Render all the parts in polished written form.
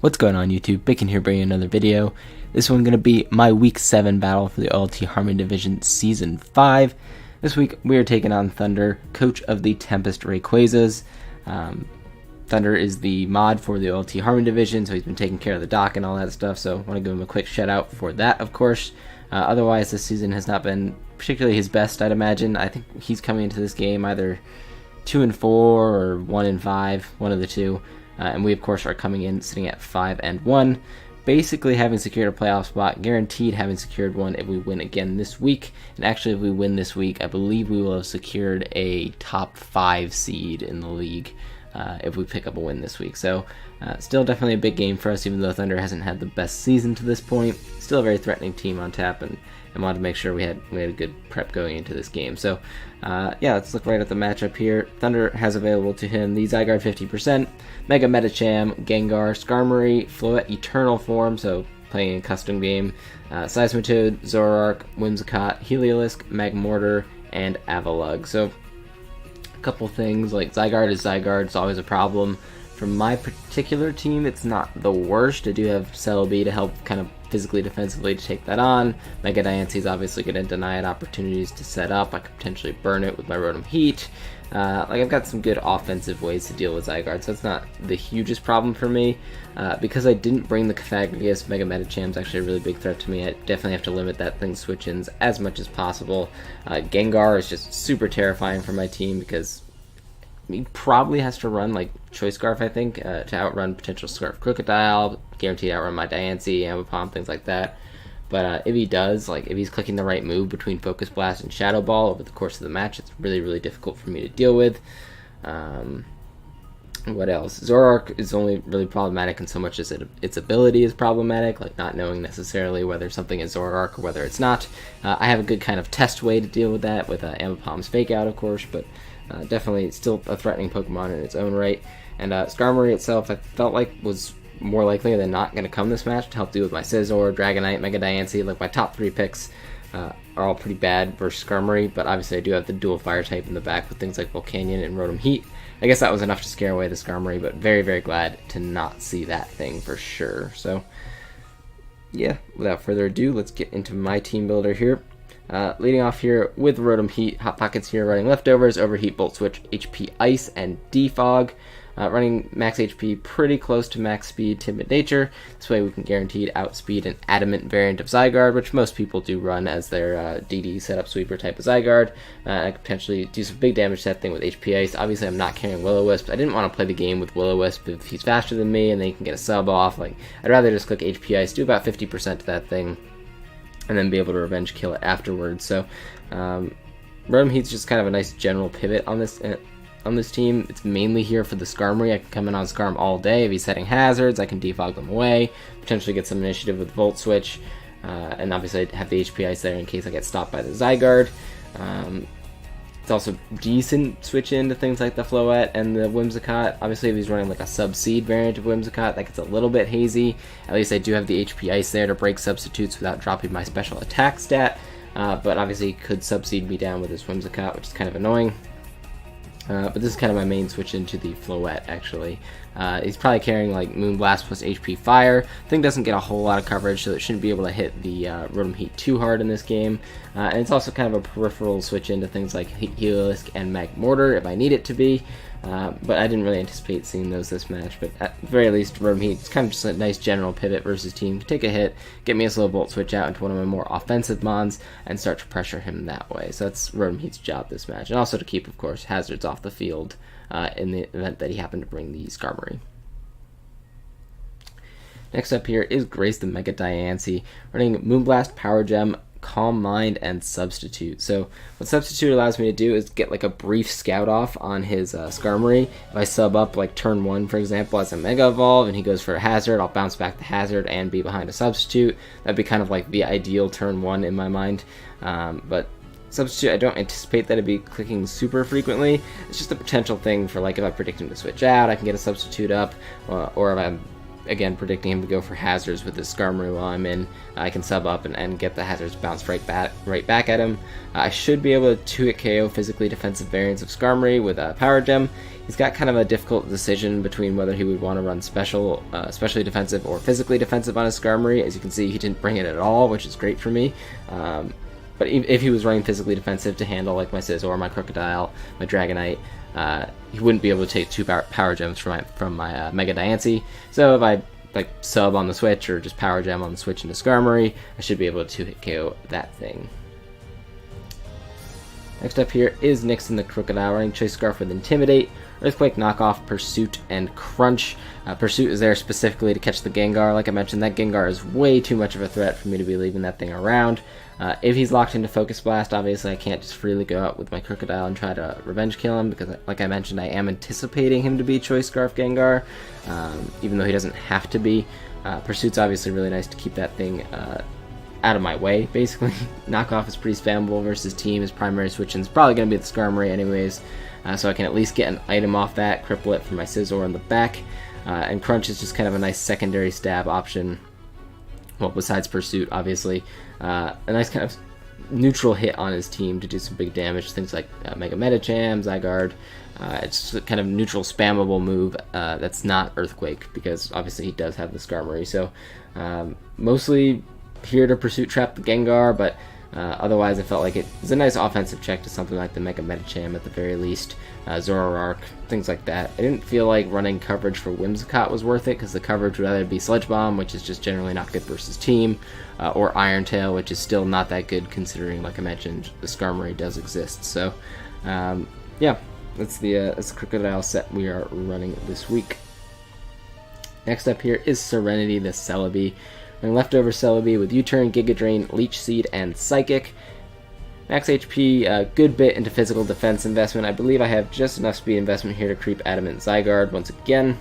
What's going on YouTube? Bacon here bringing another video. This one going to be my week 7 battle for the OLT Harmony Division Season 5. This week we are taking on Thunder, coach of the Tempest Rayquazas. Thunder is the mod for the OLT Harmony Division, so he's been taking care of the dock and all that stuff, so I want to give him a quick shout out for that, of course. Otherwise, this season has not been particularly his best, I'd imagine. I think he's coming into this game either 2-4 or 1-5, one of the two. And we, of course, are coming in sitting at 5-1, basically having secured a playoff spot, guaranteed having secured one if we win again this week. And actually, if we win this week, I believe we will have secured a top 5 seed in the league if we pick up a win this week. So, still definitely a big game for us, even though Thunder hasn't had the best season to this point. Still a very threatening team on tap, and wanted to make sure we had a good prep going into this game. So, yeah, let's look right at the matchup here. Thunder has available to him the Zygarde 50%, Mega Medicham, Gengar, Skarmory, Floette Eternal Form, so playing a custom game, Seismitoad, Zoroark, Whimsicott, Heliolisk, Magmortar, and Avalugg. So, a couple things, like Zygarde is Zygarde, it's always a problem. For my particular team, it's not the worst. I do have Celebi to help kind of physically, defensively to take that on. Mega Diancie is obviously going to deny it opportunities to set up. I could potentially burn it with my Rotom Heat. Like, I've got some good offensive ways to deal with Zygarde, so it's not the hugest problem for me. Because I didn't bring the Cofagrigus, Mega Medicham is actually a really big threat to me. I definitely have to limit that thing's switch-ins as much as possible. Gengar is just super terrifying for my team because he probably has to run like Choice Scarf, I think, to outrun potential Scarf Crocodile, guaranteed to outrun my Diancie, Ambipom, things like that. But if he does, like if he's clicking the right move between Focus Blast and Shadow Ball over the course of the match, it's really, really difficult for me to deal with. What else? Zoroark is only really problematic in so much as its ability is problematic, like not knowing necessarily whether something is Zoroark or whether it's not. I have a good kind of test way to deal with that with Ambipom's Fake Out, of course, but definitely still a threatening Pokemon in its own right. And Skarmory itself, I felt like was more likely than not going to come this match to help deal with my SCIZOR, Dragonite, Mega Diancie. Like, my top 3 picks are all pretty bad versus Skarmory, but obviously I do have the dual fire type in the back with things like Volcanion and Rotom Heat. I guess that was enough to scare away the Skarmory, but very, very glad to not see that thing for sure. So, yeah, without further ado, let's get into my team builder here. Leading off here with Rotom Heat, Hot Pockets here running leftovers, Overheat, Volt Switch, HP Ice, and Defog. Running max HP pretty close to max speed, Timid Nature. This way we can guaranteed outspeed an Adamant variant of Zygarde, which most people do run as their DD setup sweeper type of Zygarde. I could potentially do some big damage to that thing with HP Ice. Obviously I'm not carrying Will-O-Wisp. I didn't want to play the game with Will-O-Wisp if he's faster than me and then he can get a sub off. Like, I'd rather just click HP Ice, do about 50% to that thing, and then be able to revenge kill it afterwards. So Rotom Heat's just kind of a nice general pivot on this team. It's mainly here for the Skarmory. I can come in on Skarm all day. If he's setting hazards, I can defog them away, potentially get some initiative with Volt Switch, and obviously I have the HP Ice there in case I get stopped by the Zygarde. It's also decent switch into things like the Floette and the Whimsicott. Obviously, if he's running like a Sub-Seed variant of Whimsicott, that gets a little bit hazy. At least I do have the HP Ice there to break substitutes without dropping my special attack stat. But obviously, he could Sub-Seed me down with his Whimsicott, which is kind of annoying. But this is kind of my main switch into the Floette, actually. He's probably carrying like Moonblast plus HP Fire. Thing doesn't get a whole lot of coverage, so it shouldn't be able to hit the Rotom Heat too hard in this game. And it's also kind of a peripheral switch into things like Heliolisk and Magmortar if I need it to be. But I didn't really anticipate seeing those this match. But at the very least, Rotom Heat is kind of just a nice general pivot versus team. Take a hit, get me a slow Volt Switch out into one of my more offensive mons, and start to pressure him that way. So that's Rotom Heat's job this match. And also to keep, of course, hazards off the field in the event that he happened to bring the Skarmory. Next up here is Grace the Mega Diancie, running Moonblast, Power Gem, Calm Mind, and Substitute. So what Substitute allows me to do is get like a brief scout off on his Skarmory. If I sub up like turn 1, for example, as a Mega Evolve and he goes for a hazard, I'll bounce back the hazard and be behind a Substitute. That'd be kind of like the ideal turn 1 in my mind. But Substitute, I don't anticipate that I'd be clicking super frequently. It's just a potential thing for like if I predict him to switch out, I can get a Substitute up, or if I'm again, predicting him to go for hazards with his Skarmory while I'm in. I can sub up and get the hazards bounced right back at him. I should be able to 2-hit KO physically defensive variants of Skarmory with a Power Gem. He's got kind of a difficult decision between whether he would want to run especially defensive or physically defensive on his Skarmory. As you can see, he didn't bring it at all, which is great for me. But if he was running physically defensive to handle like my SCIZOR, my Crocodile, my Dragonite, he wouldn't be able to take 2 Power Gems from my Mega Diancie. So if I like sub on the switch or just Power Gem on the switch into Skarmory, I should be able to 2-hit KO that thing. Next up here is Nixon the Crocodile running Choice Scarf with Intimidate, Earthquake, Knockoff, Pursuit, and Crunch. Pursuit is there specifically to catch the Gengar. Like I mentioned, that Gengar is way too much of a threat for me to be leaving that thing around. If he's locked into Focus Blast, obviously I can't just freely go out with my Crocodile and try to revenge kill him, because like I mentioned, I am anticipating him to be Choice Scarf Gengar, even though he doesn't have to be. Pursuit's obviously really nice to keep that thing out of my way, basically. Knockoff is pretty spammable versus Team. His primary switch-in is probably going to be the Skarmory anyways, so I can at least get an item off that, cripple it for my SCIZOR in the back, and Crunch is just kind of a nice secondary stab option, well, besides Pursuit, obviously. A nice kind of neutral hit on his team to do some big damage, things like Mega Medicham, Zygarde. It's just a kind of neutral spammable move that's not Earthquake, because obviously he does have the Skarmory, so mostly here to Pursuit trap the Gengar, but otherwise I felt like it was a nice offensive check to something like the Mega Medicham at the very least, Zoroark, things like that. I didn't feel like running coverage for Whimsicott was worth it, because the coverage would either be Sludge Bomb, which is just generally not good versus Team, or Iron Tail, which is still not that good considering, like I mentioned, the Skarmory does exist. So yeah, that's the Crocodile set we are running this week. Next up here is Serenity the Celebi. Leftover Celebi with U-Turn, Giga Drain, Leech Seed, and Psychic. Max HP, a good bit into physical defense investment. I believe I have just enough speed investment here to creep Adamant Zygarde once again.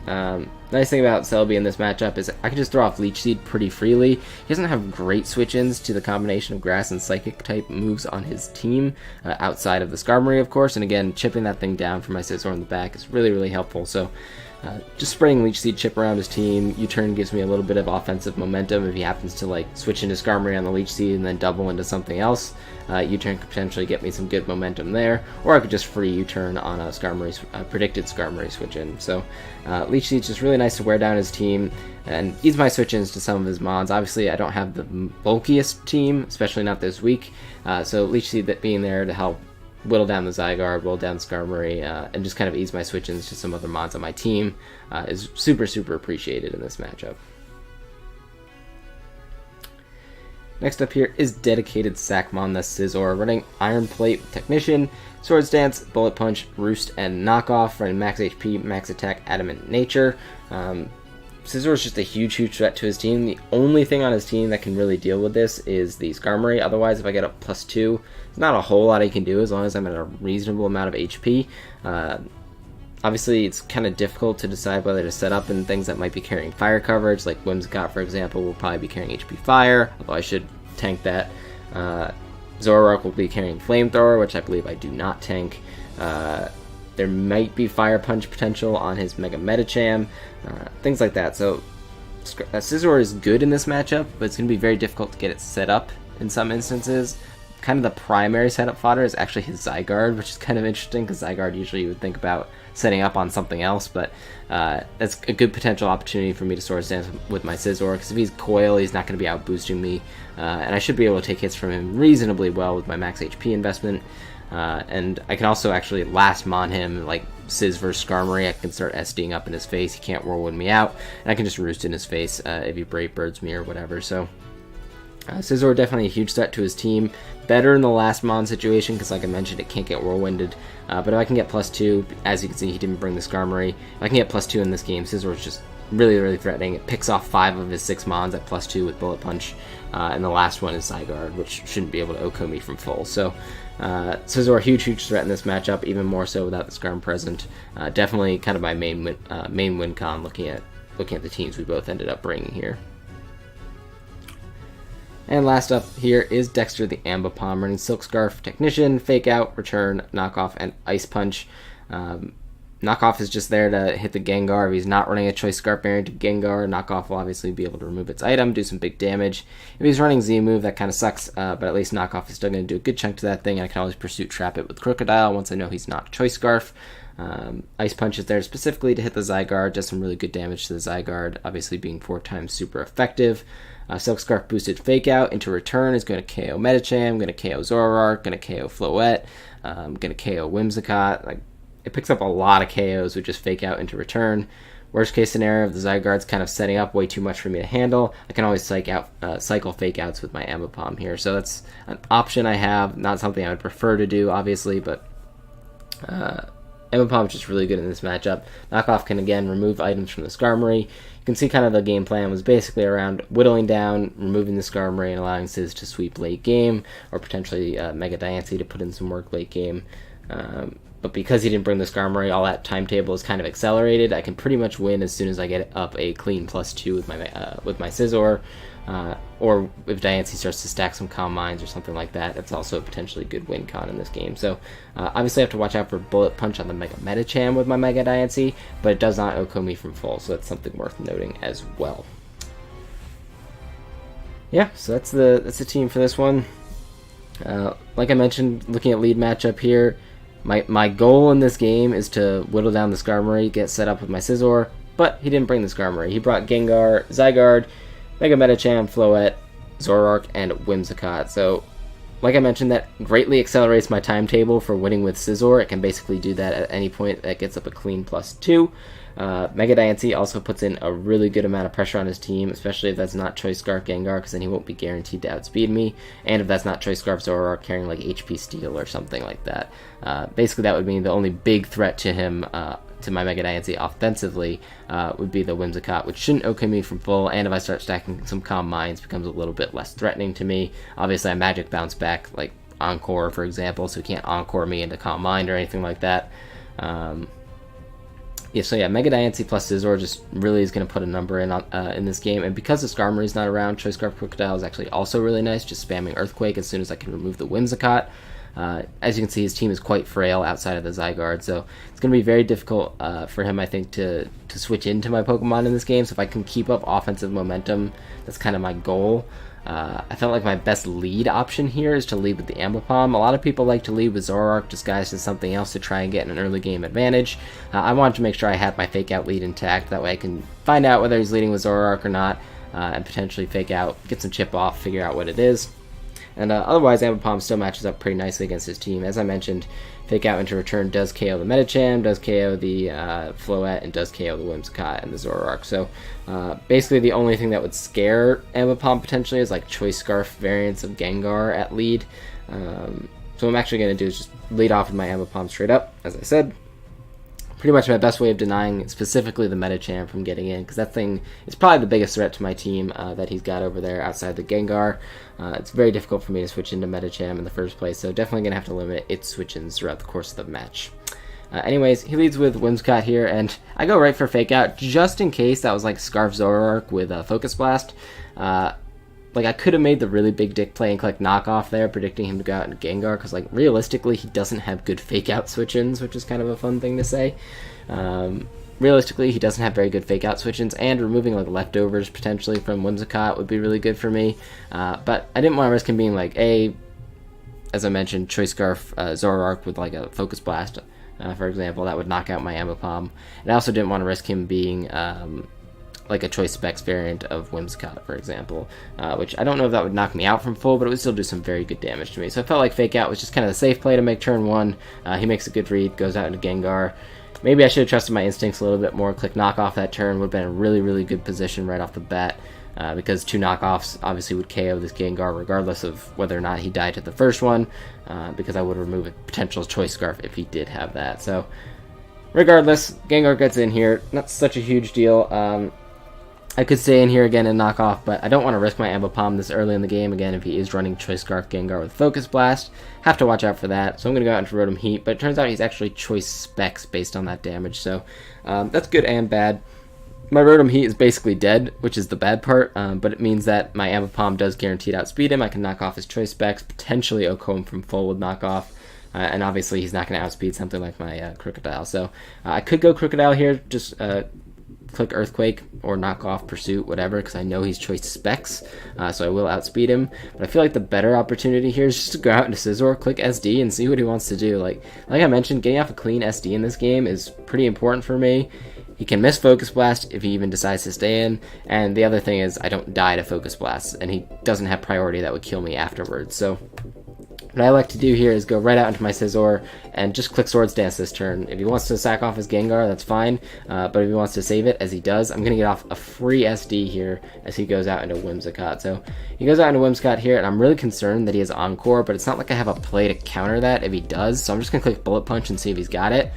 Nice thing about Celebi in this matchup is I can just throw off Leech Seed pretty freely. He doesn't have great switch-ins to the combination of Grass and Psychic type moves on his team, outside of the Skarmory, of course, and again, chipping that thing down for my SCIZOR in the back is really, really helpful. So just spraying Leech Seed chip around his team. U-Turn gives me a little bit of offensive momentum if he happens to like switch into Skarmory on the Leech Seed and then double into something else. U-Turn could potentially get me some good momentum there, or I could just free U-Turn on a Skarmory, predicted Skarmory switch-in. So Leech Seed's just really nice to wear down his team and ease my switch-ins to some of his mons. Obviously, I don't have the bulkiest team, especially not this week, so Leech Seed being there to help whittle down the Zygarde, whittle down Skarmory, and just kind of ease my switch-ins to some other mods on my team is super, super appreciated in this matchup. Next up here is Dedicated Sackmon the SCIZOR, running Iron Plate with Technician, Swords Dance, Bullet Punch, Roost, and Knockoff, running Max HP, Max Attack, Adamant Nature. SCIZOR is just a huge, huge threat to his team. The only thing on his team that can really deal with this is the Skarmory. Otherwise, if I get a +2, there's not a whole lot he can do as long as I'm at a reasonable amount of HP. Obviously, it's kind of difficult to decide whether to set up in things that might be carrying fire coverage, like Whimsicott, for example, will probably be carrying HP Fire, although I should tank that. Zoroark will be carrying Flamethrower, which I believe I do not tank. There might be Fire Punch potential on his Mega Medicham, things like that. So SCIZOR is good in this matchup, but it's going to be very difficult to get it set up in some instances. Kind of the primary setup fodder is actually his Zygarde, which is kind of interesting, because Zygarde usually you would think about setting up on something else, but that's a good potential opportunity for me to Swords Dance with my SCIZOR, because if he's Coil, he's not going to be out boosting me, and I should be able to take hits from him reasonably well with my max HP investment. And I can also actually last mon him, like Sizz vs Skarmory. I can start SDing up in his face, he can't whirlwind me out, and I can just roost in his face if he Brave Birds me or whatever. So SCIZOR definitely a huge threat to his team. Better in the last mon situation, because like I mentioned, it can't get whirlwinded. But if I can get +2, as you can see, he didn't bring the Skarmory. If I can get +2 in this game, SCIZOR is just really, really threatening. It picks off 5 of his 6 mons at +2 with Bullet Punch, and the last one is Zygarde, which shouldn't be able to OHKO me from full. So SCIZOR, huge, huge threat in this matchup, even more so without the Skarm present. Definitely kind of my main win con looking at the teams we both ended up bringing here. And last up here is Dexter the Ambipom, running Silk Scarf, Technician, Fake Out, Return, Knockoff, and Ice Punch. Knockoff is just there to hit the Gengar. If he's not running a Choice Scarf variant to Gengar, Knockoff will obviously be able to remove its item, do some big damage. If he's running Z-Move, that kind of sucks, but at least Knockoff is still going to do a good chunk to that thing. I can always Pursuit Trap it with Crocodile once I know he's not Choice Scarf. Ice Punch is there specifically to hit the Zygarde, does some really good damage to the Zygarde, obviously being 4 times super effective. Silk Scarf boosted Fake Out into return is going to KO Medicham, going to KO Zoroark, going to KO Floette, going to KO Whimsicott. Like, it picks up a lot of KOs with just Fake Out into return. Worst case scenario, if the Zygarde's kind of setting up way too much for me to handle, I can always cycle Fake Outs with my Ambipom here. So that's an option I have, not something I would prefer to do, obviously, but Ambipom is just really good in this matchup. Knockoff can, again, remove items from the Skarmory. You can see kind of the game plan was basically around whittling down, removing the Skarmory, and allowing Sizz to sweep late game, or potentially Mega Diancie to put in some work late game. But because he didn't bring the Skarmory, all that timetable is kind of accelerated. I can pretty much win as soon as I get up a clean +2 with my Scizor. Or if Diancie starts to stack some Calm Minds or something like that, that's also a potentially good win con in this game. So obviously I have to watch out for Bullet Punch on the Mega Medicham with my Mega Diancie, but it does not OHKO me from full, so that's something worth noting as well. Yeah, so that's the team for this one. Like I mentioned, looking at lead matchup here, my goal in this game is to whittle down the Skarmory, get set up with my Scizor, but he didn't bring the Skarmory. He brought Gengar, Zygarde, Mega Medicham, Floette, Zoroark, and Whimsicott. So, like I mentioned, that greatly accelerates my timetable for winning with Scizor. It can basically do that at any point that gets up a clean +2. Mega Diancie also puts in a really good amount of pressure on his team, especially if that's not Choice Scarf Gengar, because then he won't be guaranteed to outspeed me, and if that's not Choice Scarf Zoroark carrying like HP Steel or something like that. Basically, that would mean the only big threat to him, to my Mega Diancie offensively, would be the Whimsicott, which shouldn't OHKO me from full, and if I start stacking some Calm Minds, becomes a little bit less threatening to me. Obviously, I Magic Bounce back, like Encore, for example, so he can't Encore me into Calm Mind or anything like that. So Mega Diancie plus Scizor just really is going to put a number in this game, and because the Skarmory's not around, Choice Scarf Crocodile is actually also really nice, just spamming Earthquake as soon as I can remove the Whimsicott. As you can see, his team is quite frail outside of the Zygarde, so it's going to be very difficult for him, I think, to switch into my Pokemon in this game. So if I can keep up offensive momentum, that's kind of my goal. I felt like my best lead option here is to lead with the Ambipom. A lot of people like to lead with Zoroark disguised as something else to try and get an early game advantage. I wanted to make sure I had my Fake Out lead intact, that way I can find out whether he's leading with Zoroark or not, and potentially Fake Out, get some chip off, figure out what it is. And otherwise, Ambipom still matches up pretty nicely against his team. As I mentioned, Fake Out into return does KO the Medicham, does KO the Floette, and does KO the Whimsicott and the Zoroark. So basically the only thing that would scare Ambipom potentially is like Choice Scarf variants of Gengar at lead. So what I'm actually going to do is just lead off with my Ambipom straight up, as I said. Pretty much my best way of denying specifically the Medicham from getting in, because that thing is probably the biggest threat to my team that he's got over there outside the Gengar. It's very difficult for me to switch into Medicham in the first place, so definitely going to have to limit its switch-ins throughout the course of the match. Anyways, he leads with Whimsicott here, and I go right for Fake Out, just in case that was like Scarf Zoroark with Focus Blast. Like, I could have made the really big dick play and click Knockoff there, predicting him to go out in Gengar, because, like, realistically, he doesn't have good Fake-Out switch-ins, which is kind of a fun thing to say. Realistically, he doesn't have very good Fake-Out switch-ins, and removing, like, leftovers, potentially, from Whimsicott would be really good for me. But I didn't want to risk him being, like, as I mentioned, Choice Scarf Zoroark with, like, a Focus Blast, for example. That would knock out my Ambipom. And I also didn't want to risk him being like a Choice Specs variant of Whimsicott, for example, which I don't know if that would knock me out from full, but it would still do some very good damage to me. So I felt like Fake Out was just kind of the safe play to make turn 1. He makes a good read, goes out into Gengar. Maybe I should have trusted my instincts a little bit more. Click Knockoff that turn would have been a really, really good position right off the bat, because 2 knockoffs obviously would KO this Gengar regardless of whether or not he died to the first one, because I would remove a potential Choice Scarf if he did have that. So regardless, Gengar gets in here. Not such a huge deal. I could stay in here again and knock off, but I don't want to risk my Ambipom this early in the game. Again, if he is running Choice Scarf Gengar with Focus Blast, have to watch out for that. So I'm going to go out into Rotom Heat, but it turns out he's actually Choice Specs based on that damage. So that's good and bad. My Rotom Heat is basically dead, which is the bad part, but it means that my Ambipom does guaranteed outspeed him. I can knock off his Choice Specs, potentially OHKO him from full with knockoff. and obviously he's not going to outspeed something like my Crocodile. So I could go Crocodile here, just click Earthquake or knock off Pursuit, whatever, because I know he's choice specs, so I will outspeed him. But I feel like the better opportunity here is just to go out into Scizor, click SD, and see what he wants to do. Like I mentioned, getting off a clean SD in this game is pretty important for me. He can miss Focus Blast if he even decides to stay in, and the other thing is I don't die to Focus Blast, and he doesn't have priority that would kill me afterwards. So what I like to do here is go right out into my Scizor and just click Swords Dance this turn. If he wants to sack off his Gengar, that's fine, but if he wants to save it, as he does, I'm going to get off a free SD here as he goes out into Whimsicott. So he goes out into Whimsicott here, and I'm really concerned that he has Encore, but it's not like I have a play to counter that if he does, so I'm just going to click Bullet Punch and see if he's got it.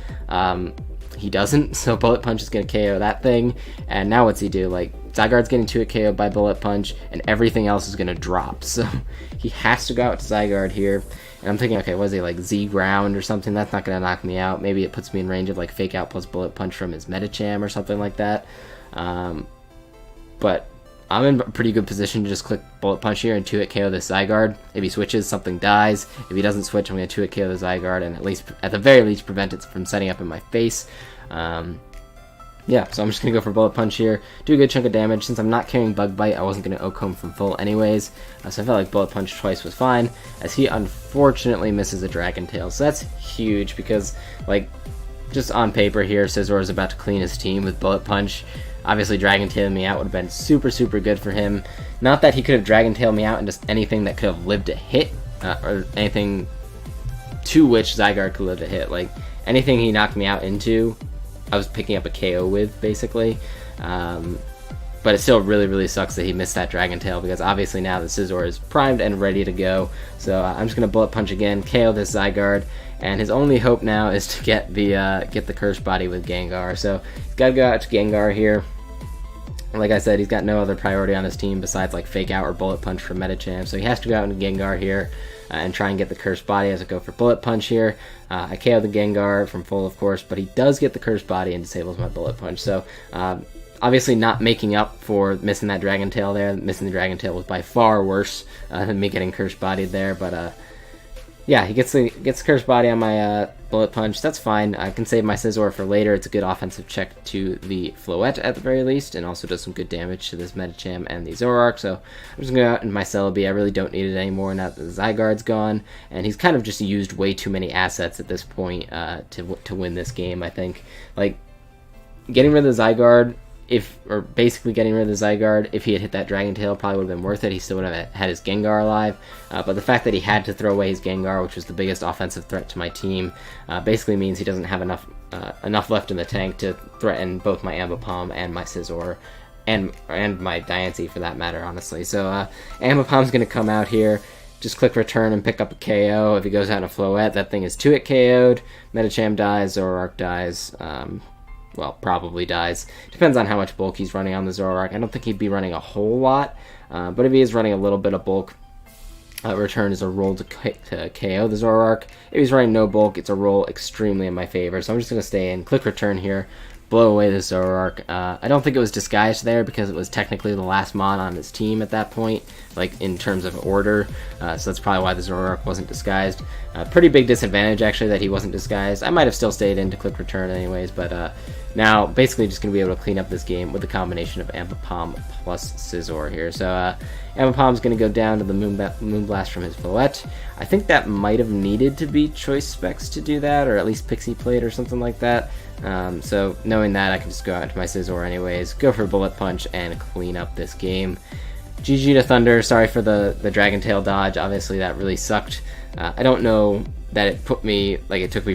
He doesn't, so Bullet Punch is going to KO that thing, and now what's he do? Like, Zygarde's getting 2-hit KO'd by Bullet Punch, and everything else is going to drop, so he has to go out to Zygarde here, and I'm thinking, okay, what is he, like, Z-Ground or something? That's not going to knock me out. Maybe it puts me in range of, like, Fake Out plus Bullet Punch from his Medicham or something like that, but I'm in a pretty good position to just click Bullet Punch here and 2-hit KO this Zygarde. If he switches, something dies. If he doesn't switch, I'm going to 2-hit KO the Zygarde and at the very least, prevent it from setting up in my face. Yeah, so I'm just going to go for Bullet Punch here, do a good chunk of damage. Since I'm not carrying Bug Bite, I wasn't going to O-Comb from full anyways, so I felt like Bullet Punch twice was fine, as he unfortunately misses a Dragon Tail. So that's huge because, like, just on paper here, Scizor is about to clean his team with Bullet Punch. Obviously, Dragon Tailing me out would have been super, super good for him. Not that he could have Dragon Tailed me out into anything that could have lived a hit, or anything to which Zygarde could live a hit. Like, anything he knocked me out into, I was picking up a KO with, basically. But it still really, really sucks that he missed that Dragon Tail, because obviously now the Scizor is primed and ready to go. So I'm just going to Bullet Punch again, KO this Zygarde, and his only hope now is to get the Curse Body with Gengar. So he's got to go out to Gengar here. Like I said, he's got no other priority on his team besides like Fake Out or Bullet Punch from Medicham, so he has to go out into Gengar here and try and get the Cursed Body as I go for Bullet Punch here. I KO the Gengar from full, of course, but he does get the Cursed Body and disables my Bullet Punch. So obviously not making up for missing that Dragon Tail there. Missing the Dragon Tail was by far worse than me getting Cursed Bodied there, but yeah, he gets the Cursed Body on my Bullet Punch. That's fine. I can save my Scizor for later. It's a good offensive check to the Floette at the very least, and also does some good damage to this Medicham and the Zoroark. So I'm just going to go out into my Celebi. I really don't need it anymore now that the Zygarde's gone, and he's kind of just used way too many assets at this point to win this game, I think. Like, getting rid of the Zygarde, basically getting rid of the Zygarde, if he had hit that Dragon Tail, probably would have been worth it. He still would have had his Gengar alive, but the fact that he had to throw away his Gengar, which was the biggest offensive threat to my team, basically means he doesn't have enough left in the tank to threaten both my Ambipom and my Scizor, and my Diancie for that matter, honestly. So Ambipom's going to come out here, just click Return and pick up a KO. If he goes out in a Floette, that thing is 2-hit KO'd, Medicham dies, Zoroark dies, well, probably dies. Depends on how much bulk he's running on the Zoroark. I don't think he'd be running a whole lot, but if he is running a little bit of bulk, Return is a roll to KO the Zoroark. If he's running no bulk, it's a roll extremely in my favor, so I'm just going to stay in, click Return here, blow away the Zoroark. I don't think it was disguised there because it was technically the last mon on his team at that point, like in terms of order, so that's probably why the Zoroark wasn't disguised. Pretty big disadvantage actually that he wasn't disguised. I might have still stayed in to click Return anyways, but now basically just going to be able to clean up this game with the combination of Ambipom plus Scizor here. So Ambipom's going to go down to the Moonblast from his Floette. I think that might have needed to be choice specs to do that, or at least Pixie Plate or something like that. So knowing that, I can just go out into my Scizor anyways, go for a Bullet Punch, and clean up this game. GG to Thunder. Sorry for the Dragon Tail dodge. Obviously that really sucked. I don't know that it took me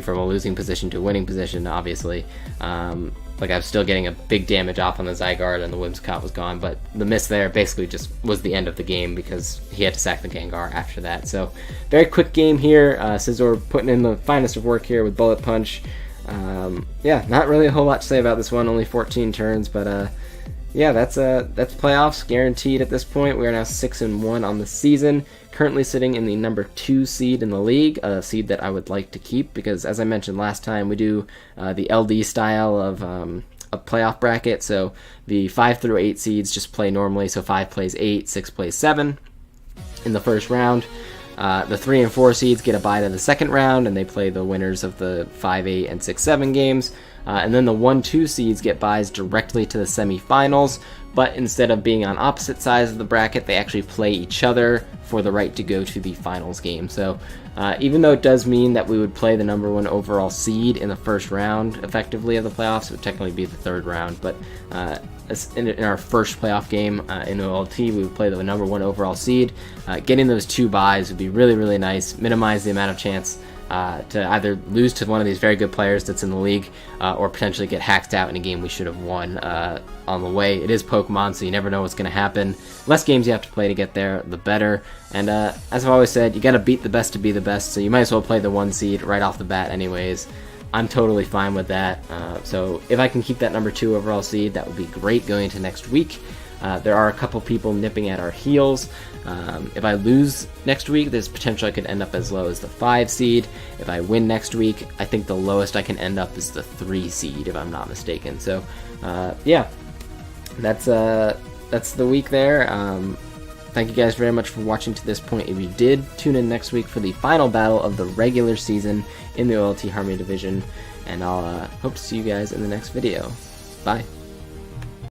from a losing position to a winning position, obviously. Like, I was still getting a big damage off on the Zygarde and the Whimsicott was gone, but the miss there basically just was the end of the game because he had to sack the Gengar after that. So very quick game here. Scizor putting in the finest of work here with Bullet Punch. Yeah, not really a whole lot to say about this one, only 14 turns, but yeah, that's playoffs guaranteed at this point. We are now 6-1 on the season, currently sitting in the number 2 seed in the league, a seed that I would like to keep because, as I mentioned last time, we do the LD style of a playoff bracket. So the 5 through 8 seeds just play normally. So 5 plays 8, 6 plays 7 in the first round. The 3 and 4 seeds get a bye to the second round, and they play the winners of the 5, 8, and 6, 7 games. And then the 1, 2 seeds get byes directly to the semifinals, but instead of being on opposite sides of the bracket, they actually play each other for the right to go to the finals game. So even though it does mean that we would play the number 1 overall seed in the first round, effectively, of the playoffs, it would technically be the third round, but in our first playoff game in OLT, we would play the number 1 overall seed. Getting those 2 byes would be really, really nice, minimize the amount of chance to either lose to one of these very good players that's in the league, or potentially get hacked out in a game we should have won on the way. It is Pokemon, so you never know what's going to happen. Less games you have to play to get there, the better. And as I've always said, you got to beat the best to be the best, so you might as well play the 1 seed right off the bat anyways. I'm totally fine with that. So if I can keep that number 2 overall seed, that would be great going into next week. There are a couple people nipping at our heels. If I lose next week, there's potential I could end up as low as the 5 seed. If I win next week, I think the lowest I can end up is the 3 seed, if I'm not mistaken. So, yeah, that's the week there. Thank you guys very much for watching to this point. If you did, tune in next week for the final battle of the regular season in the OLT Harmony division, and I'll hope to see you guys in the next video. Bye.